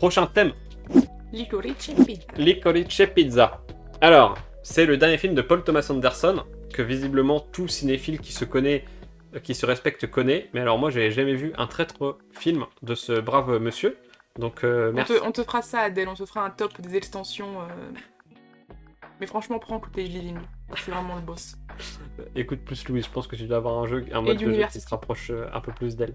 Prochain thème, Licorice Pizza. Licorice Pizza. Alors, c'est le dernier film de Paul Thomas Anderson, que visiblement tout cinéphile qui se connaît, qui se respecte connaît. Mais alors moi, j'avais jamais vu un traître film de ce brave monsieur. Donc merci. On te fera ça, Adèle, on te fera un top des extensions. Mais franchement, prends côté Living. C'est vraiment le boss. Écoute plus Louise, je pense que tu dois avoir un mode de jeu qui d'University. se rapproche un peu plus d'elle.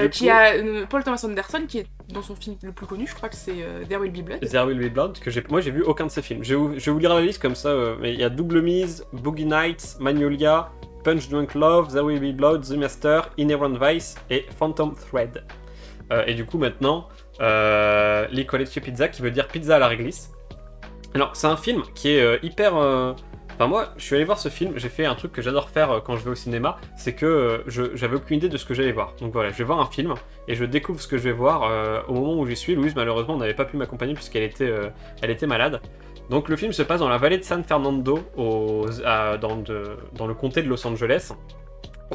Qui a Paul Thomas Anderson, qui est dans son film le plus connu, je crois que c'est There Will Be Blood. There Will Be Blood, que moi j'ai vu aucun de ces films. Je vais vous lire la liste comme ça, mais il y a Double Mise, Boogie Nights, Magnolia, Punch Drunk Love, There Will Be Blood, The Master, Inherent Vice et Phantom Thread. Et du coup maintenant, Licorice Pizza, qui veut dire pizza à la réglisse. Alors c'est un film qui est hyper... Enfin moi, je suis allé voir ce film, j'ai fait un truc que j'adore faire quand je vais au cinéma, c'est que j'avais aucune idée de ce que j'allais voir. Donc voilà, je vais voir un film et je découvre ce que je vais voir au moment où j'y suis. Louise malheureusement n'avait pas pu m'accompagner puisqu'elle était malade. Donc le film se passe dans la vallée de San Fernando, dans le comté de Los Angeles.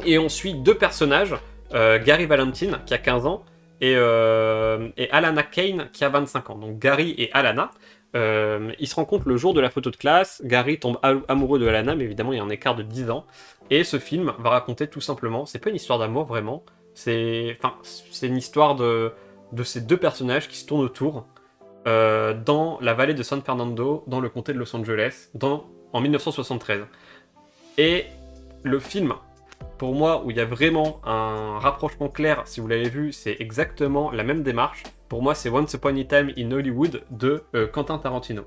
Et on suit deux personnages, Gary Valentine qui a 15 ans et Alana Kane qui a 25 ans. Donc Gary et Alana. Ils se rencontrent le jour de la photo de classe. Gary tombe amoureux de Alana, mais évidemment il y a un écart de 10 ans. Et ce film va raconter tout simplement, c'est pas une histoire d'amour vraiment, c'est une histoire de ces deux personnages qui se tournent autour dans la vallée de San Fernando, dans le comté de Los Angeles, en 1973. Et le film, pour moi, où il y a vraiment un rapprochement clair, si vous l'avez vu, c'est exactement la même démarche. Pour moi, c'est Once Upon a Time in Hollywood de Quentin Tarantino.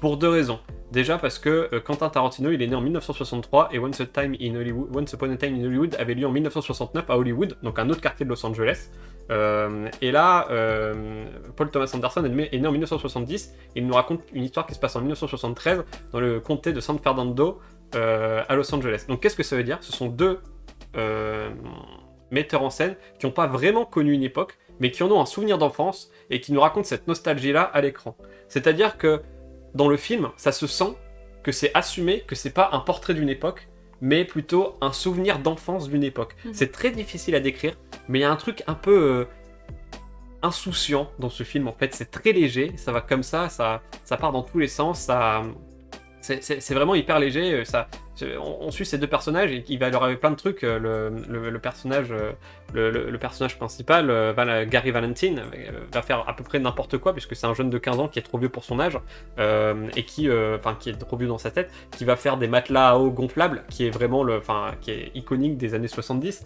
Pour deux raisons. Déjà parce que Quentin Tarantino, il est né en 1963 et Once Upon a Time in Hollywood avait lieu en 1969 à Hollywood, donc un autre quartier de Los Angeles. Et là, Paul Thomas Anderson est né en 1970 et il nous raconte une histoire qui se passe en 1973 dans le comté de San Fernando à Los Angeles. Donc qu'est-ce que ça veut dire ? Ce sont deux metteurs en scène qui n'ont pas vraiment connu une époque, mais qui en ont un souvenir d'enfance et qui nous racontent cette nostalgie-là à l'écran. C'est-à-dire que dans le film, ça se sent que c'est assumé, que c'est pas un portrait d'une époque, mais plutôt un souvenir d'enfance d'une époque. C'est très difficile à décrire, mais il y a un truc un peu insouciant dans ce film en fait. C'est très léger, ça va comme ça part dans tous les sens, c'est vraiment hyper léger. On suit ces deux personnages et il va leur arriver plein de trucs. Le personnage principal, Gary Valentine, va faire à peu près n'importe quoi puisque c'est un jeune de 15 ans qui est trop vieux pour son âge et qui est trop vieux dans sa tête, qui va faire des matelas à eau gonflables, qui est vraiment qui est iconique des années 70.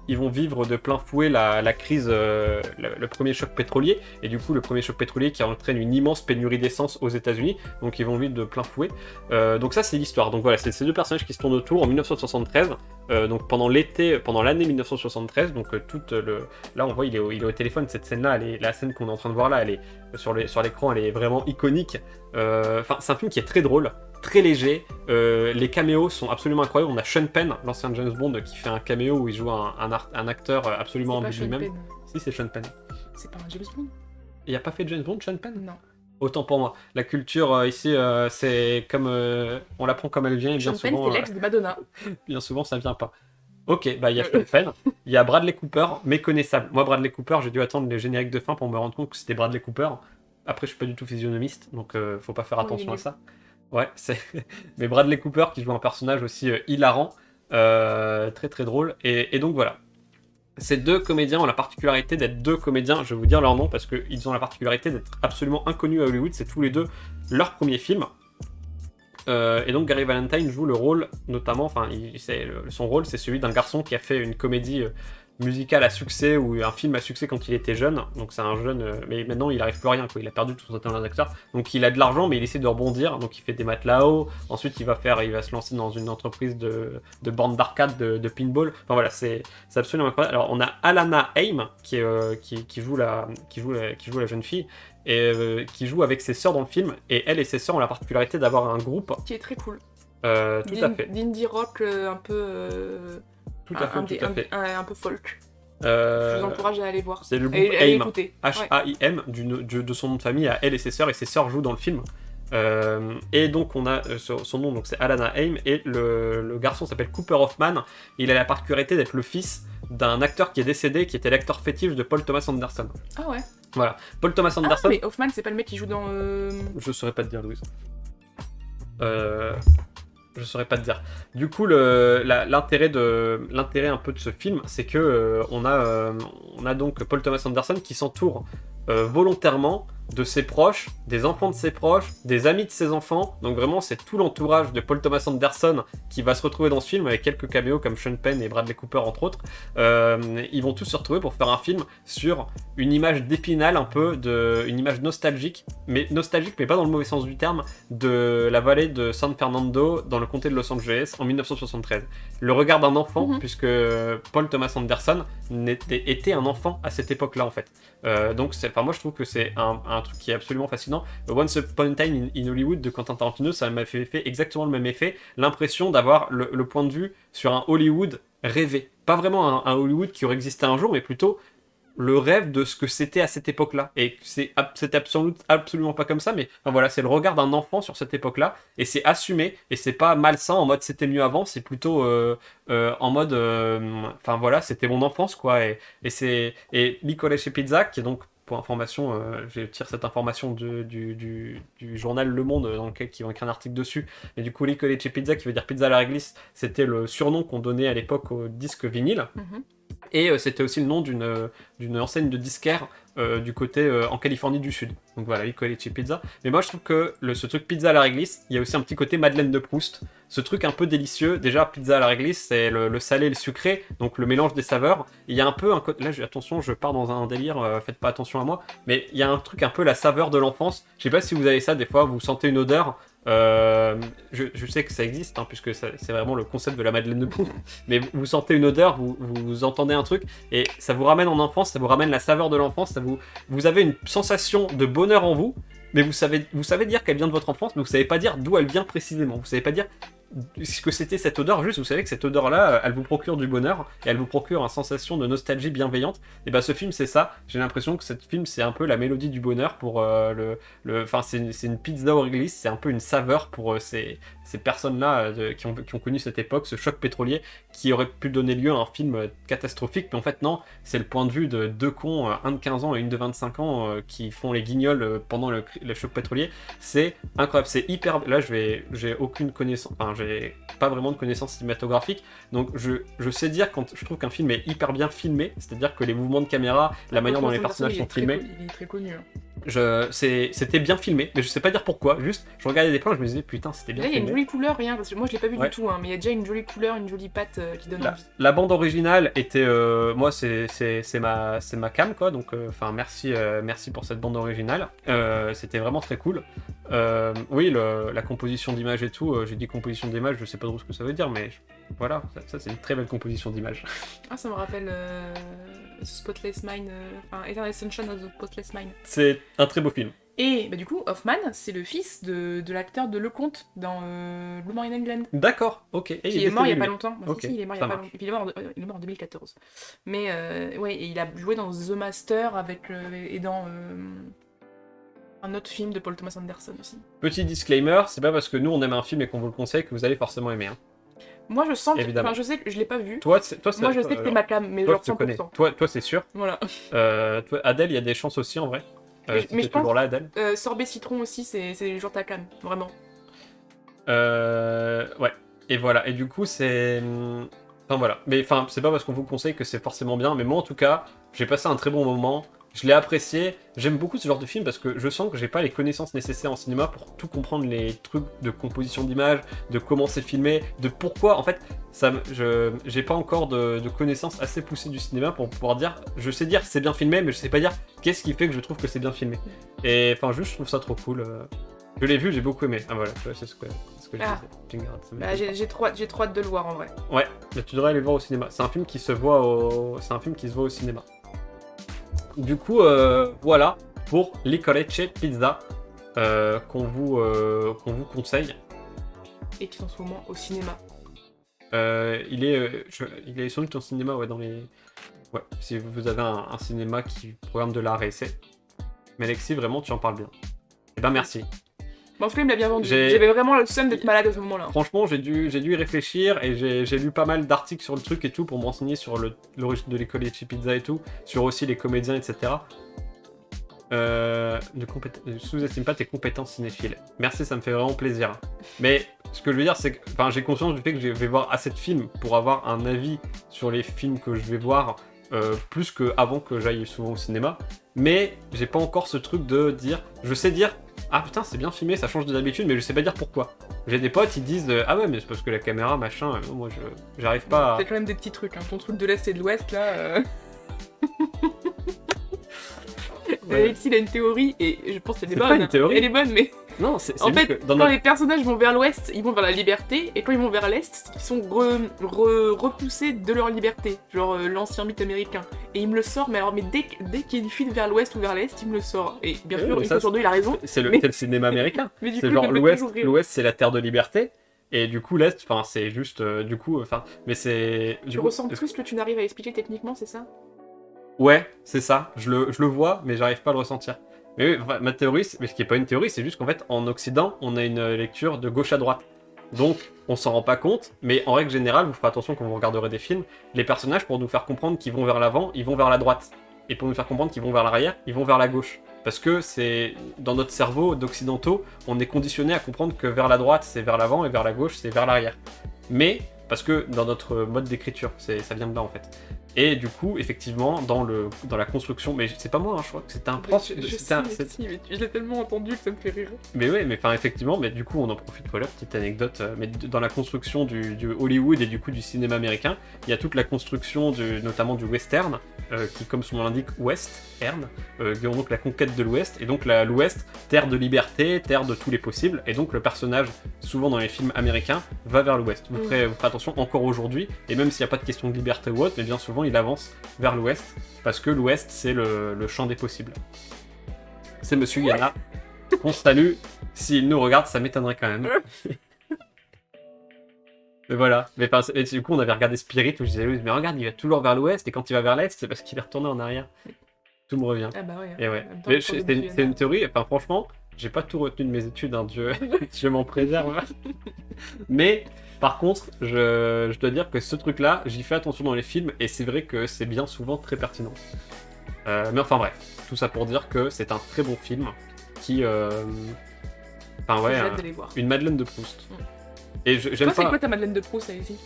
Ils vont vivre de plein fouet la crise, le premier choc pétrolier, et du coup le premier choc pétrolier qui entraîne une immense pénurie d'essence aux États-Unis, donc ils vont vivre de plein fouet. Donc ça c'est l'histoire. Donc voilà, c'est ces deux personnages qui se tournent autour en 1973, donc pendant l'année 1973. Donc là on voit il est au téléphone. Cette scène-là, la scène qu'on est en train de voir là, elle est sur l'écran, elle est vraiment iconique. C'est un film qui est très drôle, très léger. Les caméos sont absolument incroyables. On a Sean Penn, l'ancien James Bond, qui fait un caméo où il joue un acteur absolument imbu de lui-même. Si, c'est Sean Penn. C'est pas un James Bond. Il a pas fait James Bond, Sean Penn ? Non. Autant pour moi. La culture ici, c'est comme on la prend comme elle vient et bien Sean Penn, souvent. c'est l'ex de Madonna. Bien souvent, ça vient pas. Ok, il y a Sean Penn, il y a Bradley Cooper, méconnaissable. Moi, Bradley Cooper, j'ai dû attendre les génériques de fin pour me rendre compte que c'était Bradley Cooper. Après, je suis pas du tout physionomiste, donc faut pas faire attention à ça. Ouais, mais Bradley Cooper qui joue un personnage aussi hilarant, très très drôle. Et donc voilà. Ces deux comédiens ont la particularité d'être deux comédiens, je vais vous dire leur nom parce qu'ils ont la particularité d'être absolument inconnus à Hollywood, c'est tous les deux leur premier film. Et donc Gary Valentine joue le rôle, notamment, son rôle c'est celui d'un garçon qui a fait une comédie musicale à succès ou un film à succès quand il était jeune. Donc c'est un jeune, mais maintenant il arrive plus à rien, quoi. Il a perdu tout son talent d'acteur. Donc il a de l'argent, mais il essaie de rebondir. Donc il fait des matelas haut. Ensuite il va se lancer dans une entreprise de borne d'arcade, de pinball. Enfin voilà, c'est absolument incroyable. Alors on a Alana Haim qui joue la jeune fille et qui joue avec ses sœurs dans le film. Et elle et ses sœurs ont la particularité d'avoir un groupe qui est très cool. Tout à fait. D'indie rock un peu. Tout à fait. Un peu folk. Je vous encourage à aller voir. C'est le groupe Haim, H-A-I-M, de son nom de famille à elle et ses sœurs jouent dans le film. Et donc on a son nom, donc c'est Alana Haim, et le garçon s'appelle Cooper Hoffman. Il a la particularité d'être le fils d'un acteur qui est décédé, qui était l'acteur fétiche de Paul Thomas Anderson. Ah ouais. Voilà, Paul Thomas Anderson. Ah, mais Hoffman, c'est pas le mec qui joue dans. Je saurais pas te dire, Louise. Je saurais pas te dire. Du coup, l'intérêt un peu de ce film, c'est que on a donc Paul Thomas Anderson qui s'entoure volontairement de ses proches, des enfants de ses proches, des amis de ses enfants. Donc vraiment, c'est tout l'entourage de Paul Thomas Anderson qui va se retrouver dans ce film avec quelques caméos comme Sean Penn et Bradley Cooper entre autres. Ils vont tous se retrouver pour faire un film sur une image d'Épinal, un peu une image nostalgique, mais pas dans le mauvais sens du terme, de la vallée de San Fernando dans le comté de Los Angeles en 1973. Le regard d'un enfant, puisque Paul Thomas Anderson était un enfant à cette époque-là en fait. Donc moi je trouve que c'est un truc qui est absolument fascinant. Once Upon a Time in Hollywood de Quentin Tarantino, ça m'a fait exactement le même effet, l'impression d'avoir le point de vue sur un Hollywood rêvé. Pas vraiment un Hollywood qui aurait existé un jour, mais plutôt le rêve de ce que c'était à cette époque-là. Et c'était absolument pas comme ça, mais enfin, voilà, c'est le regard d'un enfant sur cette époque-là, et c'est assumé, et c'est pas malsain en mode c'était mieux avant, c'est plutôt en mode enfin voilà, c'était mon enfance quoi. Et Licorice Pizza, qui est donc pour information, je tire cette information du journal Le Monde dans lequel ils vont écrire un article dessus. Mais du coup, Licorice Pizza, qui veut dire pizza à la réglisse, c'était le surnom qu'on donnait à l'époque au disque vinyle. Et c'était aussi le nom d'une enseigne de disquaire du côté en Californie du Sud. Donc voilà, Licorice Pizza. Mais moi je trouve que ce truc pizza à la réglisse, il y a aussi un petit côté Madeleine de Proust. Ce truc un peu délicieux. Déjà, pizza à la réglisse, c'est le salé et le sucré, donc le mélange des saveurs. Il y a un peu un côté. Là, attention, je pars dans un délire, faites pas attention à moi. Mais il y a un truc un peu la saveur de l'enfance. Je sais pas si vous avez ça, des fois, vous sentez une odeur. Je sais que ça existe, hein, puisque c'est vraiment le concept de la Madeleine de Proust. Mais vous sentez une odeur, vous entendez un truc, et ça vous ramène en enfance, ça vous ramène la saveur de l'enfance, vous avez une sensation de bonheur en vous, mais vous savez dire qu'elle vient de votre enfance, mais vous savez pas dire d'où elle vient précisément. Vous savez pas dire ce que c'était cette odeur, juste vous savez que cette odeur-là, elle vous procure du bonheur, et elle vous procure une sensation de nostalgie bienveillante. Et bah ce film c'est ça, j'ai l'impression que ce film c'est un peu la mélodie du bonheur pour enfin c'est une pizza au réglisse, c'est un peu une saveur pour ces personnes-là qui ont connu cette époque, ce choc pétrolier qui aurait pu donner lieu à un film catastrophique, mais en fait non, c'est le point de vue de deux cons, un de 15 ans et une de 25 ans qui font les guignols pendant le choc pétrolier. C'est incroyable, c'est hyper... Là j'ai aucune connaissance, enfin j'ai pas vraiment de connaissances cinématographiques, donc je sais dire quand je trouve qu'un film est hyper bien filmé, c'est-à-dire que les mouvements de caméra, la manière dont les personnages sont filmés... Il est très connu. C'était bien filmé, mais je sais pas dire pourquoi, juste je regardais des plans et je me disais putain c'était bien là, filmé. Là il y a une jolie couleur, rien, parce que moi je l'ai pas vu du tout, hein, mais il y a déjà une jolie couleur, une jolie patte qui donne envie. La bande originale était, moi c'est ma cam quoi, donc enfin merci pour cette bande originale, c'était vraiment très cool. Oui la composition d'image et tout, j'ai dit composition d'image, je sais pas trop ce que ça veut dire, mais voilà, ça c'est une très belle composition d'image. Ah ça me rappelle The Spotless Mind, enfin Eternal Sunshine of the Spotless Mind. C'est un très beau film. Et bah, du coup, Hoffman, c'est le fils de l'acteur de Lecomte dans Blue Marine Island. D'accord, ok. Et qui est mort il y a pas longtemps. Bah, okay, si, il est mort il y a pas longtemps. Et puis il est mort en 2014. Mais ouais, et il a joué dans The Master et dans un autre film de Paul Thomas Anderson aussi. Petit disclaimer, c'est pas parce que nous on aime un film et qu'on vous le conseille que vous allez forcément aimer. Hein. Moi je sens, évidemment. Je sais que je l'ai pas vu. Moi je sais que c'est ma cam, mais genre 100%. Toi c'est sûr. Voilà. Toi, Adèle, il y a des chances aussi en vrai. Mais je pense toujours là, Adèle. Sorbet citron aussi, c'est genre ta cam, vraiment. Ouais. Et voilà. Et du coup c'est... Enfin voilà. Mais enfin c'est pas parce qu'on vous conseille que c'est forcément bien, mais moi en tout cas, j'ai passé un très bon moment. Je l'ai apprécié, j'aime beaucoup ce genre de film parce que je sens que j'ai pas les connaissances nécessaires en cinéma pour tout comprendre, les trucs de composition d'image, de comment c'est filmé, de pourquoi, en fait, j'ai pas encore de connaissances assez poussées du cinéma pour pouvoir dire, je sais dire que c'est bien filmé, mais je sais pas dire qu'est-ce qui fait que je trouve que c'est bien filmé. Et enfin, juste, je trouve ça trop cool. Je l'ai vu, j'ai beaucoup aimé. Ah voilà, c'est ce que je disais. Bah, j'ai trop hâte de le voir en vrai. Ouais, mais tu devrais aller le voir au cinéma. C'est un film qui se voit au cinéma. Du coup, voilà pour Licorice Pizza qu'on vous conseille. Et qui est en ce moment au cinéma. Il est sans doute en cinéma, ouais, dans les... Ouais, si vous avez un cinéma qui programme de l'art et essai. Mais Alexis, vraiment, tu en parles bien. Eh ben merci. Mais en tout cas, il me l'a bien vendu. J'ai- J'avais vraiment le seum d'être malade à ce moment-là. Franchement, j'ai dû y réfléchir et j'ai lu pas mal d'articles sur le truc et tout pour me renseigner sur l'origine de l'école Ecchi Pizza et tout, sur aussi les comédiens, etc. Ne sous-estime pas tes compétences cinéphiles. Merci, ça me fait vraiment plaisir. Mais ce que je veux dire, c'est que j'ai conscience du fait que je vais voir assez de films pour avoir un avis sur les films que je vais voir plus qu'avant que j'aille souvent au cinéma. Mais j'ai pas encore ce truc de dire. Je sais dire, ah putain, c'est bien filmé, ça change de d'habitude, mais je sais pas dire pourquoi. J'ai des potes, ils disent, ah ouais, mais c'est parce que la caméra, machin, moi j'arrive pas à. C'est quand même des petits trucs, hein. Ton truc de l'Est et de l'Ouest, là. Ouais. Alexis, il a une théorie, et je pense qu'elle est C'est bonne. pas une théorie. Elle est bonne, mais Non, c'est en juste fait, que dans quand notre- les personnages vont vers l'Ouest, ils vont vers la liberté, et quand ils vont vers l'Est, ils sont repoussés de leur liberté. Genre l'ancien mythe américain. Et il me le sort, mais dès qu'il y a une fuite vers l'Ouest ou vers l'Est, il me le sort. Et bien Ouais, sûr, mais une ça, fois sur deux, il a raison. c'est mais- le cinéma américain. Mais du C'est coup, genre ça me fait l'Ouest, toujours rire. l'Ouest c'est la terre de liberté, et du coup l'Est, c'est juste mais c'est Tu ressens plus que tu n'arrives à expliquer techniquement, c'est ça? Ouais, c'est ça. Je le vois, mais j'arrive pas à le ressentir. Mais oui, ma théorie, mais ce qui est pas une théorie, c'est juste qu'en fait, en Occident, on a une lecture de gauche à droite. Donc, on s'en rend pas compte, mais en règle générale, vous ferez attention quand vous regarderez des films, les personnages, pour nous faire comprendre qu'ils vont vers l'avant, ils vont vers la droite. Et pour nous faire comprendre qu'ils vont vers l'arrière, ils vont vers la gauche. Parce que c'est dans notre cerveau d'occidentaux, on est conditionné à comprendre que vers la droite, c'est vers l'avant, et vers la gauche, c'est vers l'arrière. Mais, parce que dans notre mode d'écriture, ça vient de là en fait. Et du coup, effectivement, dans la construction, mais c'est pas moi, hein, je crois que c'était un prof. Je c'était sais, un- mais c'est- si, mais je l'ai tellement entendu que ça me fait rire. Mais ouais, mais effectivement, mais du coup, on en profite, voilà, petite anecdote. Mais dans la construction du Hollywood et du coup du cinéma américain, il y a toute la construction notamment du western, qui, comme son nom l'indique, western, qui ont donc la conquête de l'Ouest, et donc l'Ouest, terre de liberté, terre de tous les possibles, et donc le personnage, souvent dans les films américains, va vers l'Ouest. Vous ferez attention encore aujourd'hui, et même s'il n'y a pas de question de liberté ou autre, mais bien souvent il avance vers l'Ouest, parce que l'Ouest c'est le champ des possibles. C'est Monsieur Yana. On se salue. S'il nous regarde, ça m'étonnerait quand même. Mais voilà. Mais du coup, on avait regardé Spirit où je disais, mais regarde, il va toujours vers l'ouest, et quand il va vers l'est, c'est parce qu'il est retourné en arrière. Tout me revient. Ah bah ouais. Et ouais. En même temps, Mais le prof de c'est Monsieur une théorie, franchement, j'ai pas tout retenu de mes études, hein, Dieu, Dieu m'en préserve. Mais par contre, je dois dire que ce truc-là, j'y fais attention dans les films, et c'est vrai que c'est bien souvent très pertinent. Mais enfin bref, tout ça pour dire que c'est un très bon film qui. Enfin ouais, J'ai hâte de les voir. une Madeleine de Proust. Mm. Et j'aime Toi, c'est pas. quoi ta Madeleine de Proust, Alexis?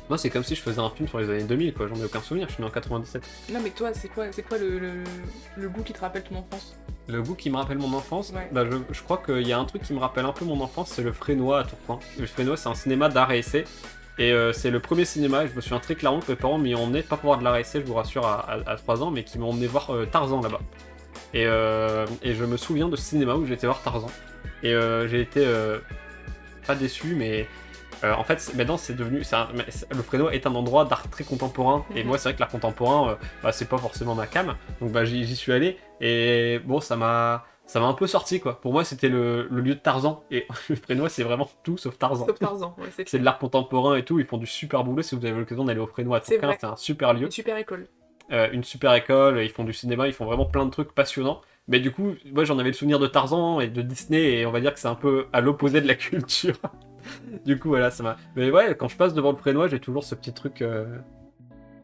Moi, c'est comme si je faisais un film sur les années 2000, quoi. J'en ai aucun souvenir. Je suis né en 97. Non, mais toi, c'est quoi le goût qui te rappelle ton enfance? Le goût qui me rappelle mon enfance, Ouais. bah je crois qu'il y a un truc qui me rappelle un peu mon enfance, c'est le Frénois à Tourcoing. Le Frénois, c'est un cinéma d'art et essai. Et c'est le premier cinéma, et je me souviens très clairement que mes parents m'y ont emmené, pas pour voir de l'art et essai, je vous rassure, à 3 ans, mais qui m'ont emmené voir Tarzan là-bas. Et je me souviens de ce cinéma où j'ai été voir Tarzan. Et j'ai été pas déçu, mais en fait, maintenant c'est devenu. Le Frénois est un endroit d'art très contemporain. Et moi, c'est vrai que l'art contemporain, c'est pas forcément ma cam. Donc j'y suis allé. Et bon, ça m'a un peu sorti, quoi. Pour moi, c'était le lieu de Tarzan. Et le Frénois, c'est vraiment tout sauf Tarzan. Sauf Tarzan, ouais, C'est de l'art contemporain et tout. Ils font du super boulot. Si vous avez l'occasion d'aller au Frénois à C'est Tourcoing, vrai. c'est un super lieu. Une super école. Une super école, ils font du cinéma, ils font vraiment plein de trucs passionnants. Mais du coup, moi j'en avais le souvenir de Tarzan et de Disney, et on va dire que c'est un peu à l'opposé de la culture. Du coup, voilà, ça m'a. Mais ouais, quand je passe devant le Frénois, j'ai toujours ce petit truc.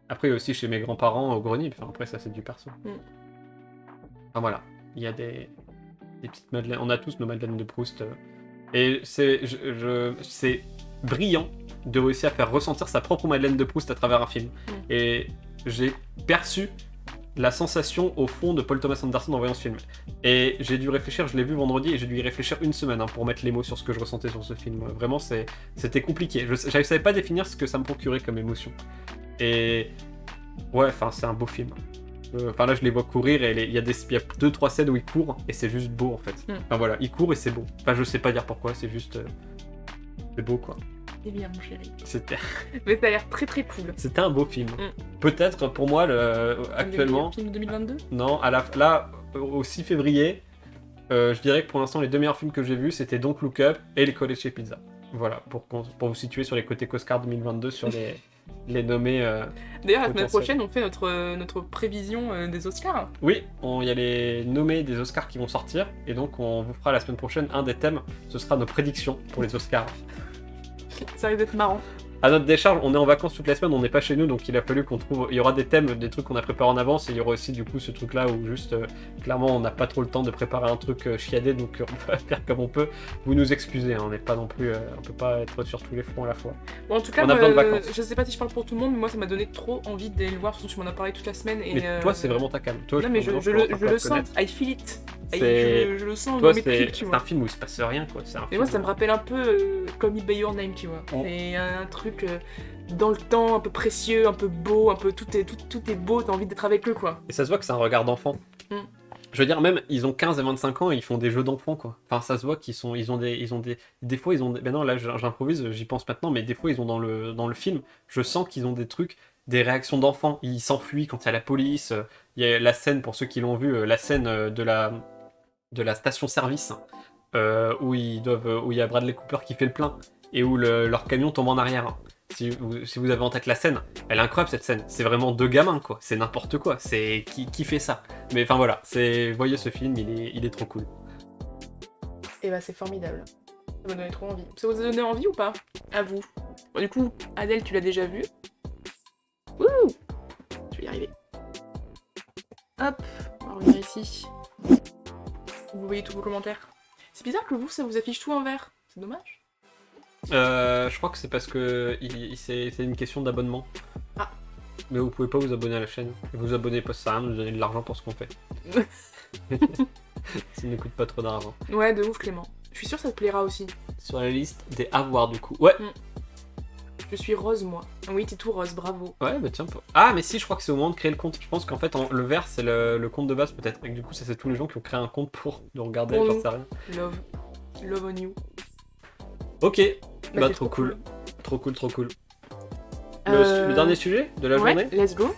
Après, aussi chez mes grands-parents au grenier, enfin, après, ça c'est du perso. Enfin voilà, il y a des petites madeleines, on a tous nos madeleines de Proust. Et c'est brillant de réussir à faire ressentir sa propre Madeleine de Proust à travers un film. Et j'ai perçu la sensation au fond de Paul Thomas Anderson en voyant ce film. Et j'ai dû réfléchir, je l'ai vu vendredi, et j'ai dû y réfléchir une semaine pour mettre les mots sur ce que je ressentais sur ce film. Vraiment, c'était compliqué. Je savais pas définir ce que ça me procurait comme émotion. Et ouais, enfin, c'est un beau film. Enfin là, je les vois courir, et il y a 2-3 scènes où ils courent, et c'est juste beau en fait. Enfin voilà, ils courent et c'est beau. Enfin, je sais pas dire pourquoi, c'est juste... c'est beau, quoi. Eh bien, mon chéri. Mais ça a l'air très très cool. C'était un beau film. Peut-être pour moi, actuellement... Film de 2022 ? Non, là, au 6 février, je dirais que pour l'instant, les deux meilleurs films que j'ai vus, c'était Don't Look Up et Les Collèges chez Pizza. Voilà, pour vous situer sur les côtés Coscar 2022 sur les nommer. D'ailleurs, la semaine Potentiel. prochaine, on fait notre prévision des Oscars. Oui, il y a les nommés des Oscars qui vont sortir, et donc on vous fera la semaine prochaine un des thèmes, ce sera nos prédictions pour les Oscars. Ça risque d'être marrant. À notre décharge, on est en vacances toute la semaine, on n'est pas chez nous, donc il a fallu qu'on trouve... Il y aura des thèmes, des trucs qu'on a préparés en avance, et il y aura aussi du coup ce truc-là où juste, clairement, on n'a pas trop le temps de préparer un truc chiadé, donc on va faire comme on peut. Vous nous excusez, hein, on n'est pas non plus... on peut pas être sur tous les fronts à la fois. Bon, en tout cas, On a besoin de vacances. je sais pas si je parle pour tout le monde, mais moi ça m'a donné trop envie d'aller le voir, surtout que tu m'en as parlé toute la semaine. Et, Mais toi, c'est vraiment ta cam. Toi, Non, mais je commence le à te sens, connaître. I feel it. C'est- Je le sens Toi, dans mes tripes, c'est tu un vois. film où il se passe rien, quoi. C'est un Mais film moi ça me rappelle un peu Call Me By Your Name, tu vois. Oh. C'est un truc dans le temps, un peu précieux, un peu beau, un peu tout est beau, t'as envie d'être avec eux, quoi. Et ça se voit que c'est un regard d'enfant. Mm. Je veux dire, même, ils ont 15 et 25 ans et ils font des jeux d'enfants, quoi. Enfin, ça se voit qu'ils sont, ils ont des fois, ils ont des... Maintenant, là, j'improvise, j'y pense maintenant, mais des fois, ils ont dans le film, je sens qu'ils ont des trucs, des réactions d'enfants. Ils s'enfuient quand il y a la police. Il y a la scène, pour ceux qui l'ont vu, la scène de la station-service, où où il y a Bradley Cooper qui fait le plein, et où leur camion tombe en arrière. Si vous avez en tête la scène, elle est incroyable cette scène. C'est vraiment deux gamins, quoi. C'est n'importe quoi. C'est qui fait ça. Mais enfin voilà, voyez ce film, il est trop cool. Et bah c'est formidable. Ça m'a donné trop envie. Ça vous a donné envie ou pas? À vous. Bon, du coup, Adèle, tu l'as déjà vu. Wouh! Je vais y arriver. Hop, on va revenir ici. Vous voyez tous vos commentaires. C'est bizarre que vous, ça vous affiche tout en vert. C'est dommage. Je crois que c'est parce que c'est une question d'abonnement. Ah. Mais vous pouvez pas vous abonner à la chaîne. Vous abonnez pas, ça sert à rien de nous donner de l'argent pour ce qu'on fait. Ça ne coûte pas trop d'argent. Ouais, de ouf, Clément. Je suis sûre que ça te plaira aussi. Sur la liste des avoirs du coup. Ouais. Je suis rose, moi. Oui, t'es tout rose, bravo. Ouais, bah tiens. Ah, mais si, je crois que c'est au moment de créer le compte. Je pense qu'en fait, le vert, c'est le compte de base peut-être. Et que du coup, ça, c'est tous les gens qui ont créé un compte pour nous regarder, Pour j'en nous. sais rien. Love. Love on you. Ok. Bah, c'est trop cool. Trop cool, trop cool. Euh, Le dernier sujet de la Ouais, journée. let's go.